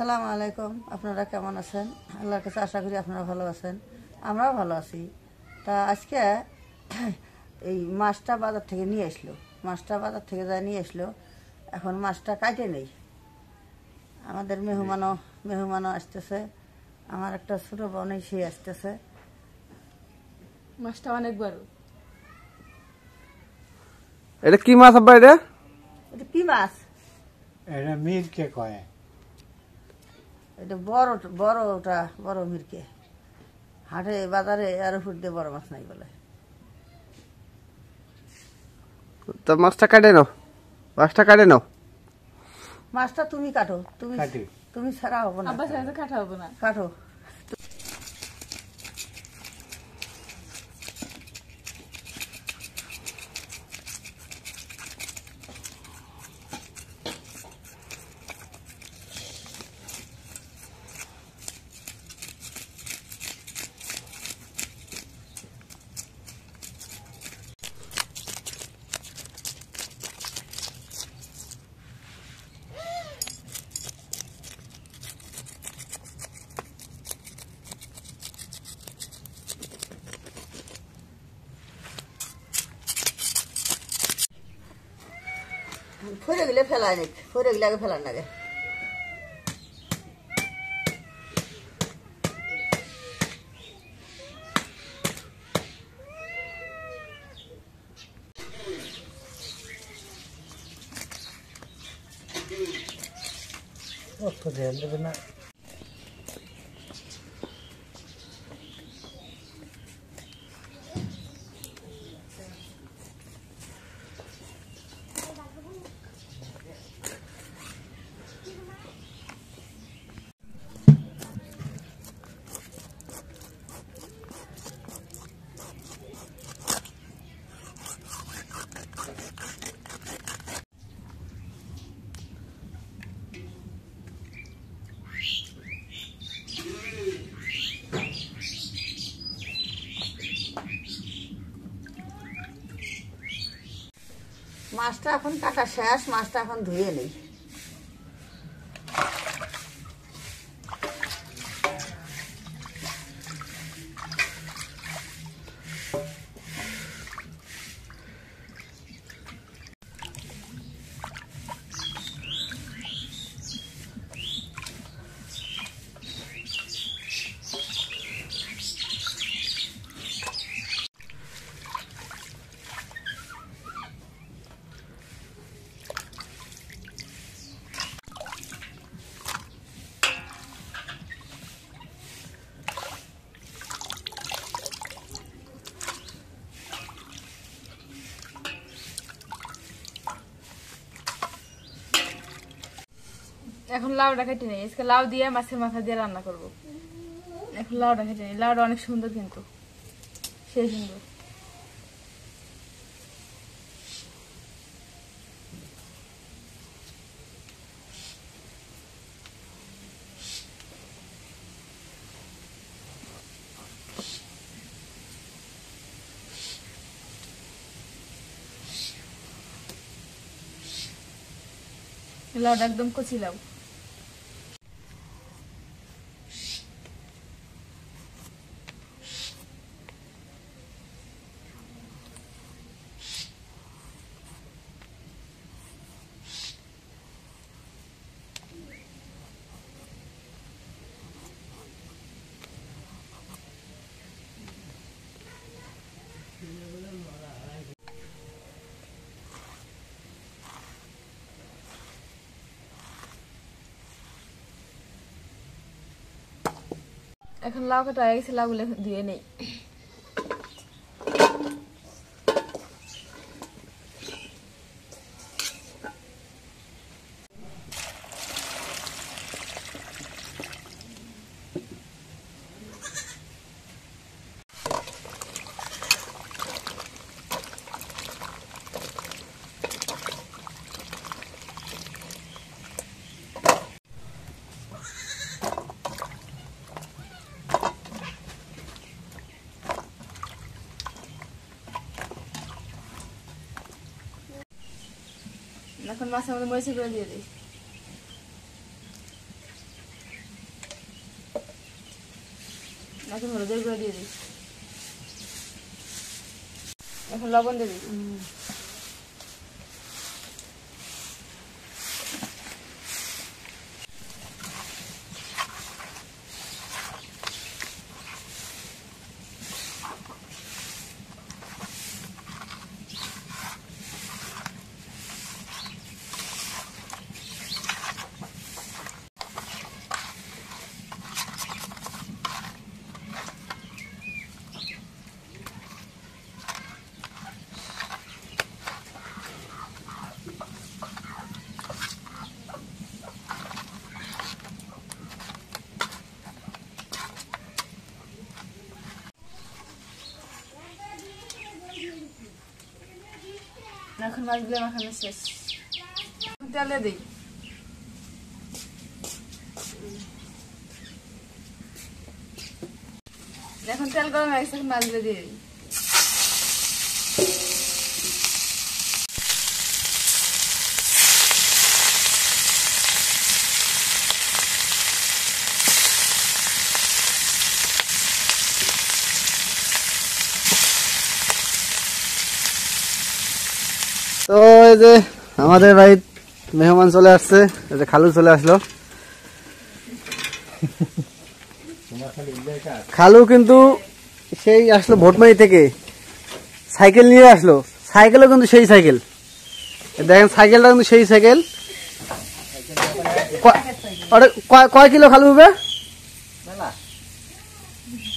আসসালামু আলাইকুম। আপনারা কেমন আছেন? আল্লাহর কাছে আশা করি আপনারা ভালো আছেন, আমরাও ভালো আছি। তা আজকে এই মাছটা বাজার থেকে নিয়ে আসলো, মাছটা বাজার থেকে যা নিয়ে আসলো, এখন মাছটা কাটে নেই। আমাদের মেহমানও আসতেছে, আমার একটা ছোটো বোনই সে আসতেছে। মাছটা অনেক বড়। এটা কি মাছ আব্বা? এটা কি মাছ? এটা মিরকে কয়। এটা বড় মিরকে। হাটে বাজারে আর উপর দিয়ে বড় মাছ নাই বলে। তো মাছটা কাটে নাও, মাছটা তুমি কাটো, তুমি ছাড়া হবো না। আব্বা ছাড়া তো কাটা হবো না। কাটো। ফরে গেলে ফেলায় নাকি, ফরে গেলে আগে ফেলার লাগে। ধ্যান দেবে না। মাছটা এখন কাটা শেষ, মাছটা এখন ধুয়ে নেই। এখন লাউটা কেটে নেই, আজকে লাউ দিয়ে মাছের মাথা দিয়ে রান্না করবো। এখন লাউটা কেটে নেই, লাউটা অনেক সুন্দর, কিন্তু সেই সুন্দর। লাউটা একদম কচি লাউ। এখন লাউ কাটা হয়ে গেছে, লাউগুলো ধুয়ে নেই। এখন মাছের মধ্যে মরিচের গুঁড়ো দিয়ে দিই। এখন হলুদের গুঁড়ো দিয়ে দিই, এখন লবণ দিয়ে দিই। এখন মাছগুলো মাখানো শেষ, তেলে দিই। এখন তেল গরম হয়ে গেছে, মাছগুলো দিয়ে দিই। তো এই যে আমাদের বাড়ির মেহমান চলে আসছে, এই যে খালু চলে আসলো। খালু কিন্তু সেই আসলো ভোটমারি থেকে, সাইকেল নিয়ে আসলো। সাইকেলও কিন্তু সেই সাইকেল, দেখেন সাইকেলটা কিন্তু সেই সাইকেল। কয় কিলো খালু হবে?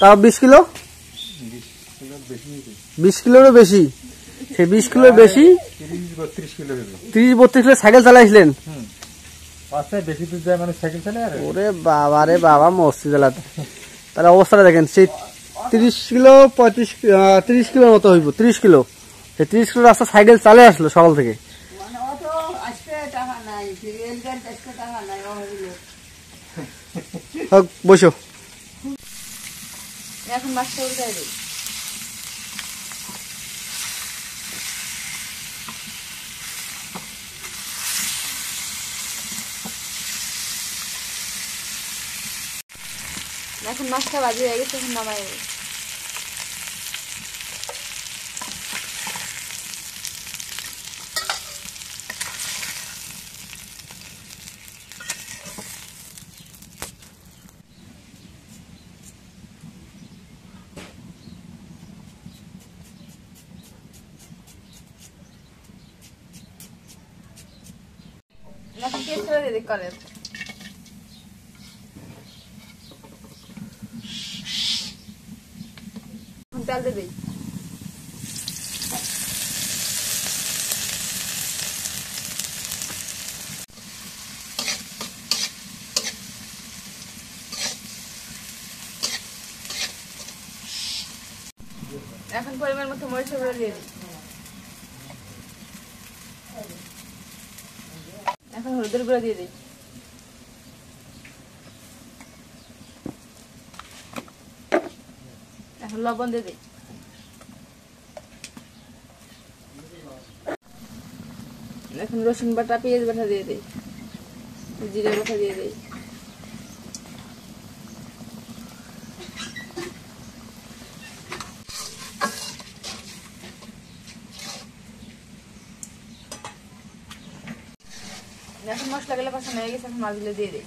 তাও 20 কিলো, 20 কিলোরও বেশি। সেই 20 কিলোর বেশি 30-32 কিলো সাইকেল চালাইছিলেন। ওরে বাবা রে বাবা, মস্তি চালাতে। তাহলে অবস্থাটা দেখেন, সেই 30 কিলো 30 কিলোর মতো হইব। 30 কিলো, সেই 30 কিলো রাস্তা সাইকেল চালে আসলো সকাল থেকে। মানে অত আজকে টাকা নাই, রেল গাড়ি আজকে টাকা নাই, হোক, বসো। এখন মাছটা উল্টাই দিই। এখন মাছটা ভাজি হয়ে গেছে, এখন নামাই দেব। এখন পেস্ট করে দিয়ে দিই কলের। তেল দিয়ে দিই। এখন পরিমাণ মতো মরিচের গুঁড়ো দিয়ে দিই। এখন হলুদের গুঁড়ো দিয়ে দিই। এখন লবণ দিয়ে দিই। এখন রসুন বাটা, পেঁয়াজ বাটা দিয়ে দিই, জিরা বাটা দিয়ে দিই। এখন মশলাগুলো কষানো হয়ে গেছে, এখন মাছগুলো দিয়ে দিই।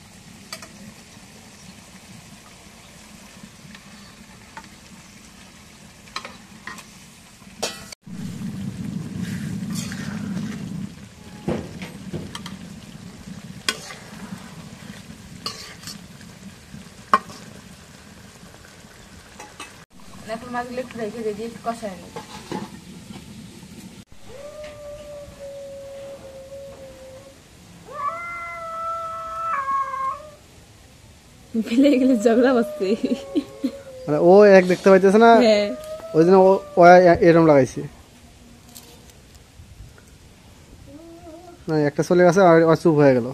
এখন মাছগুলো একটু রেখে দিয়ে একটু কষায় নিই। ফেলে গেলে ঝগড়া বসছে, মানে ও এক দেখতে পাইতেছে না, ওই জন্য ও এরকম লাগাইছে। না, একটা চলে গেছে আর চুপ হয়ে গেল।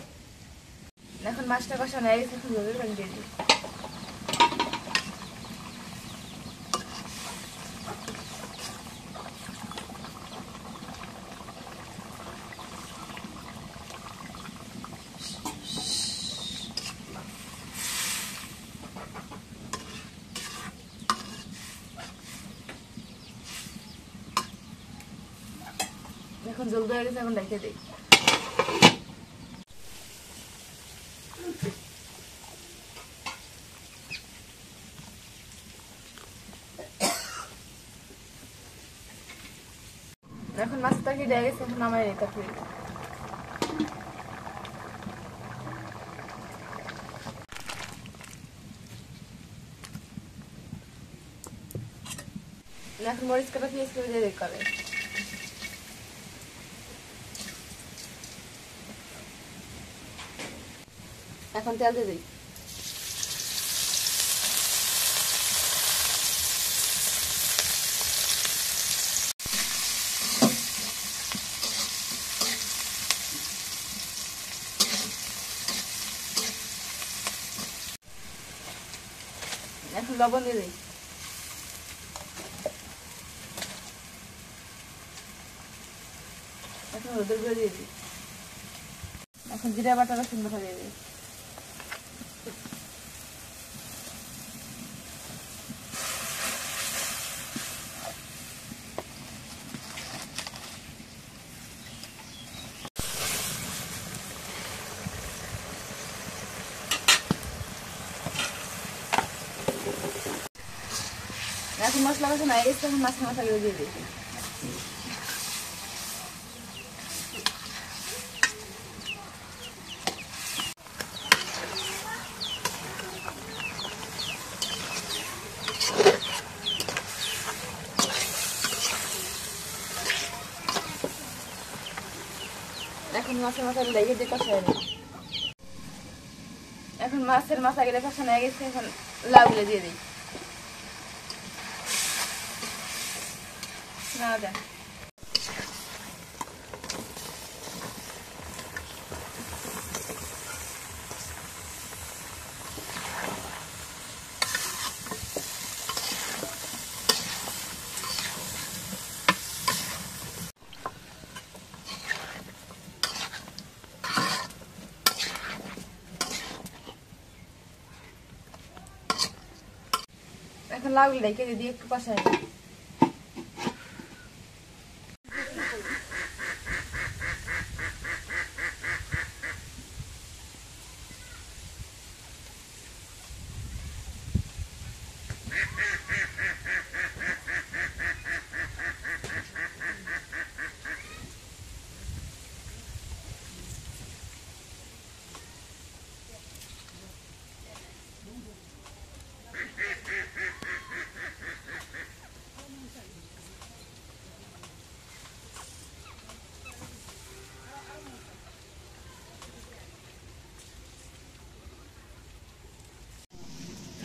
এখন মাছটা কষানো হয়ে গেছে, এখন ঝোলের পানি দিয়ে দিই। এখন জল হয়ে গেছে, এখন রেখে দিই। এখন মাছ তরকারি দিয়ে গেছে, এখন আমার এটা তরকারি। এখন মরিচ কাটা পেঁয়াজ করে দিয়ে দেখাবে। এখন তেল দিয়ে দিই। এখন লবণ দিয়ে দিই। এখন হলুদের গুঁড়ো দিয়ে দিই। এখন জিরা বাটা রসুন বাটা দিয়ে দিই। এখন মশলা কষানো হয়ে গেছে, এখন মাছের মাথাগুলো দিয়ে দিই। এখন মাছের মাথা লেগে দিয়ে কষাই নিই। এখন মাছের মাথা গেলে কষানো হয়ে গেছে, এখন লাউগুলো দিয়ে দিই। না দেন। এখন লাউগুলো রেখে দিয়ে একটু কষাই নিই।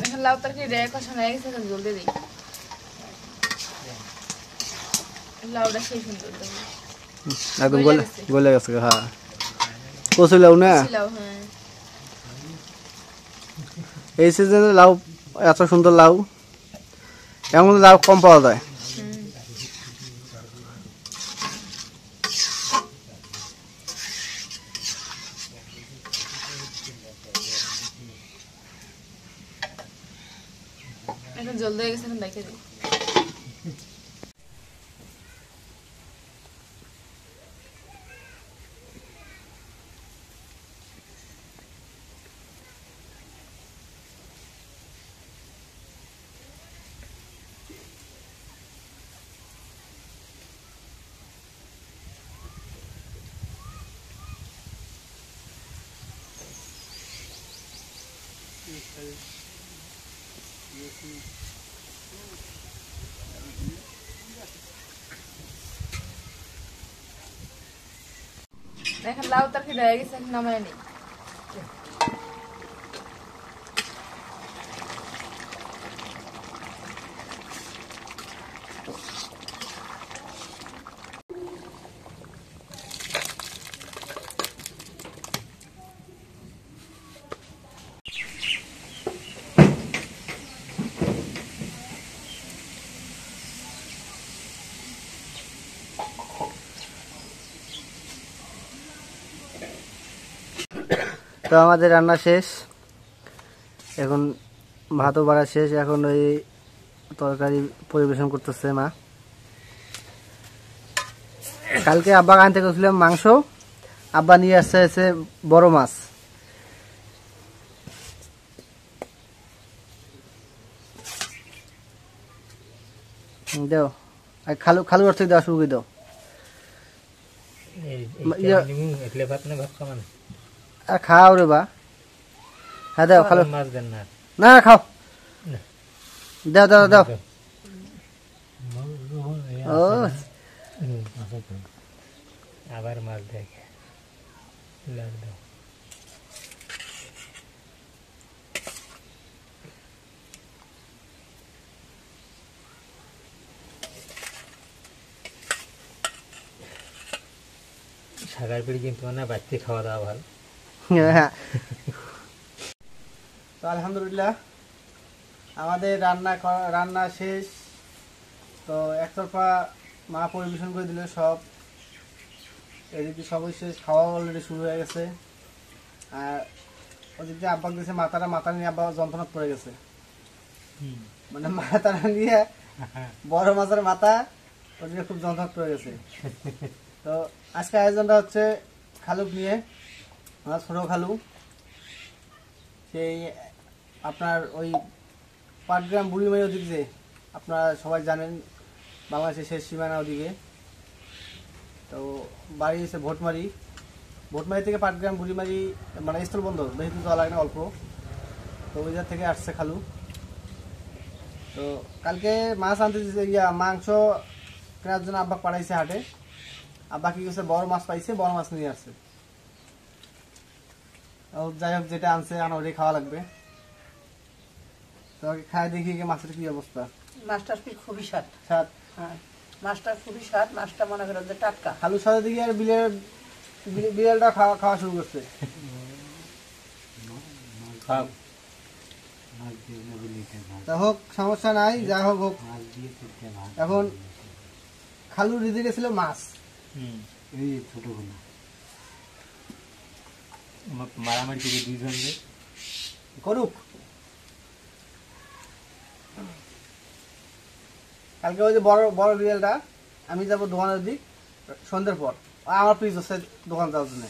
এখন লাউ তরকারি রেখে কষানো হয়ে গেছে, এখন জল দিয়ে দিই। লাউটা সেই সুন্দর একদম গলে গেছে। হ্যাঁ, কচু লাউ না? লাউ, হ্যাঁ। এই সিজনে লাউ এত সুন্দর লাউ, এমন লাউ কম পাওয়া যায়। এখন জল দিয়ে গেছে, এখন রেখে দিই। এখন লাউ তরকারি হয়ে গেছে, এখন নামায় নিই। তো আমাদের রান্না শেষ, এখন ভাতও বাড়া শেষ। এখন ওই তরকারি পরিবেশন করতেছে মা। কালকে আব্বা আনতে গেছিলাম মাংস, আব্বা নিয়ে আসছে বড় মাছ। দাও খালু খালু অর্থ দেওয়া শুরু করে দাও। খাও রে বা, হ্যাঁ দাও খালু, না খাও, দাও দাও দাও। ও আবার মাছ দেখে দাও। সাগার পিড়ি কিন্তু না বাড়তে খাওয়া দাওয়া ভালো। তো আলহামদুলিল্লাহ আমাদের রান্না শেষ। তো একতরফা মা পরিবেশন করে দিল সব, এদিকে সবই শেষ, খাওয়া অলরেডি শুরু হয়ে গেছে। আর ওদিকে আব্বা দিয়েছে মাথা নিয়ে আব্বা যন্ত্রণা পড়ে গেছে, মানে মাথা নিয়ে বড় মাছের মাথা ওদিকে খুব যন্ত্রণা পড়ে গেছে। তো আজকে আয়োজনটা হচ্ছে খালুক নিয়ে, আমার ছোট খালু, সেই আপনার ওই পাটগ্রাম বুড়িমারি ওদিক যে আপনারা সবাই জানেন বাংলাদেশের শেষ সীমানা ওদিকে। তো বাড়ি এসে ভোটমারি থেকে পাটগ্রাম বুড়িমারি মানে স্থলবন্দর, বেশি দূর যাওয়া লাগে না, অল্প। তো ওই জায়গা থেকে আসছে খালু। তো কালকে মাছ আনতে মাংস কেনার জন্য আব্বা পাঠাইছে হাটে। আব্বা কি করছে, বড় মাছ পাইছে, বড় মাছ নিয়ে আসছে। যাই হোক, যেটা আনছে ওটাই খাওয়া লাগবে। তো খায় দেখি মাছের কি অবস্থা। মাছটা খুবই স্বাদ, স্বাদ, হ্যাঁ মাছটা খুবই স্বাদ। মাছটা মনে করেন যে টাটকা। খালুর সাথে দিকে আর বিড়ালটা খাওয়া শুরু করছে। তা হোক, সমস্যা নাই, যা হোক হোক। এখন খালু রিজে গেছিল মাছ, এই ছোটগুলো মারামারি করে দুইজন করুক। কালকে ওই যে বড় বড় বিড়ালটা, আমি যাবো দোকানের দিক সন্ধ্যের পর, আমার পিস হচ্ছে দোকান যাওয়ার জন্য।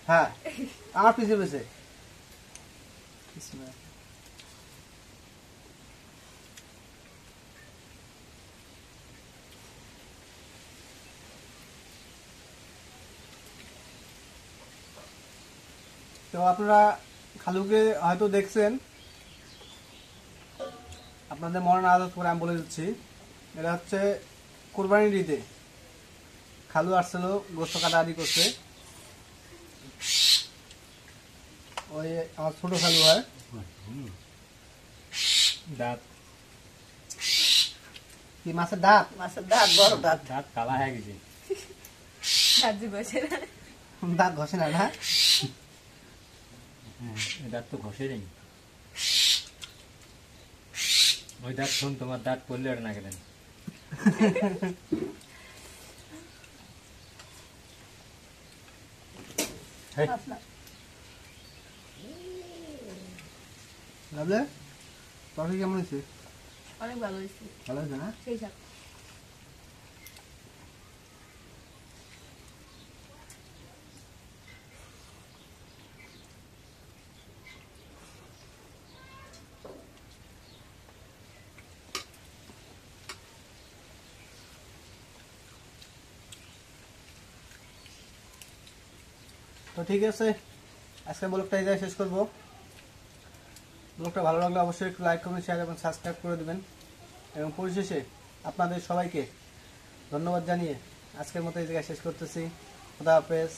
হ্যাঁ, আমার পিছে পেছে। তো আপনারা খালুকে হয়তো দেখছেন, আপনাদের মনে না আদত করে আমি বলে দিচ্ছি, এটা হচ্ছে কোরবানির ঈদে খালু আসছিল, গোস্ত কাটাকাটি করছে। ওই আমার ছোট খালু হয়, দাঁত কি মাছের দাঁত, বড় দাঁত কালা হয়ে গেছে, দাঁত ঘষে না, না দাঁত তো ঘষে নেই। ওই দাঁত শোন, তোমার দাঁত পড়লে আর না গেলেন। বুঝলে তরকারি কেমন হয়েছে? অনেক ভালো হয়েছে, ভালো হয়েছে না? সেই সাথে তো ঠিক আছে, আজকে ব্লগটা এই জায়গায় শেষ করবো। ব্লগটা ভালো লাগলে অবশ্যই একটু লাইক কমেন্ট শেয়ার এবং সাবস্ক্রাইব করে দেবেন। এবং পরিশেষে আপনাদের সবাইকে ধন্যবাদ জানিয়ে আজকের মতো এই জায়গায় শেষ করতেছি। খোদা হাফেজ।